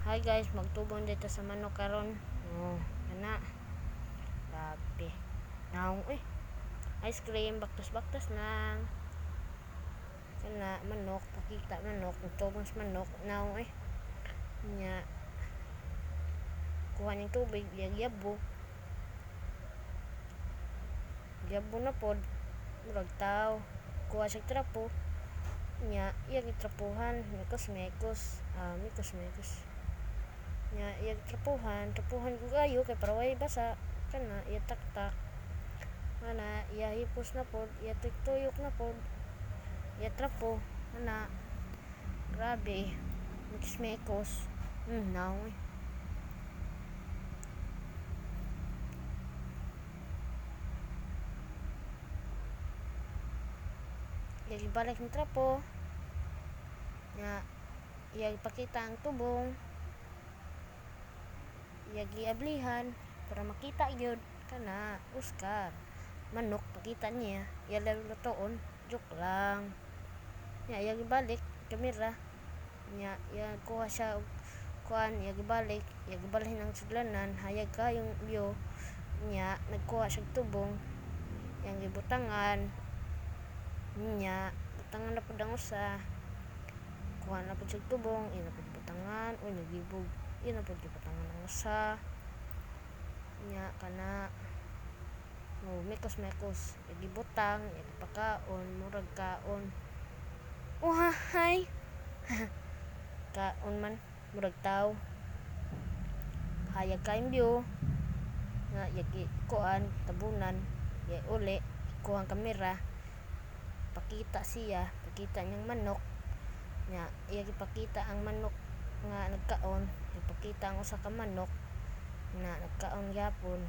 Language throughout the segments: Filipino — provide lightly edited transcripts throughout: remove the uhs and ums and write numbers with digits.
Hi guys, magtubon dito sa manok karon. Oh, ana. Grabe. Naong ice cream baktas-baktas lang. Kana manok, pakita manok, magtubon sa manok. Naong nya. Kuha ning tubig, yabo. Yabo na pod. Murag tao. Kuha sa trapo. Nya, iya gitrapuhan, mekos-mekos. Mekos-mekos. Nya iya trapuhan ko gayo kay para way basa. Kana iya taktak. Ana iya hipos na pod, iya tuyok na pod. Iya trapo. Ana. Grabe. Mekos-mekos. Naong iya gibalik ng trapo. Nya iya ipakita ang tubong. Iya giablihan para makita gyud kana Oscar manok pakita niya iya lutoon joke lang. Nya iya gibalik kamera. Nya iya kuha siya kuan iya gibalik ng sudlanan hayag kayong view. Nya nagkuha siya tubong yang gibutangan. Nya butangan na pud ang usa. Kuha na pud siya tubong ina pud butangan nagibog ina pud gibutangan ang usa. Nya kana mekos-mekos gibutang ipakaon murag kaon. Hay kaon man murag tao hayag kayong view nga yagi kuan tabunan ya uli kuha ang kamera pakita niyang manok nya iya gipakita ang manok nga nagkaon ipakita ang usa ka manok na nagkaon gyapon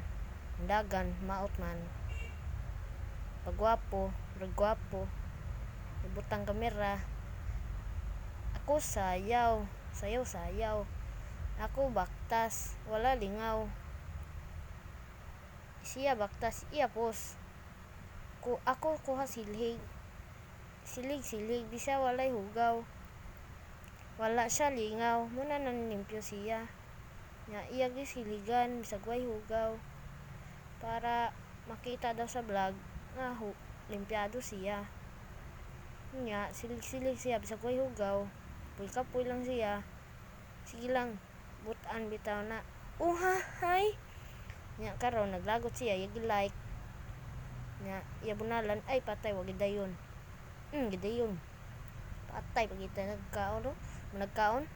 dagan maot man pagwapo murag gwapo ibutang kamera ako sayaw ako baktas wala lingaw siya baktas iya pos ako kuha silig bisa walay hugaw wala siya lingaw muna nanlimpyo siya nya iya gisiligan bisag way hugaw para makita daw sa vlog nga limpyado siya nya silig siya bisag way hugaw kapoy lang siya sige lang butan bitaw na hay nya karon naglagot siya iya like nya iya bunalan ay patay wa gidayon gidayon patay pagita nagkaon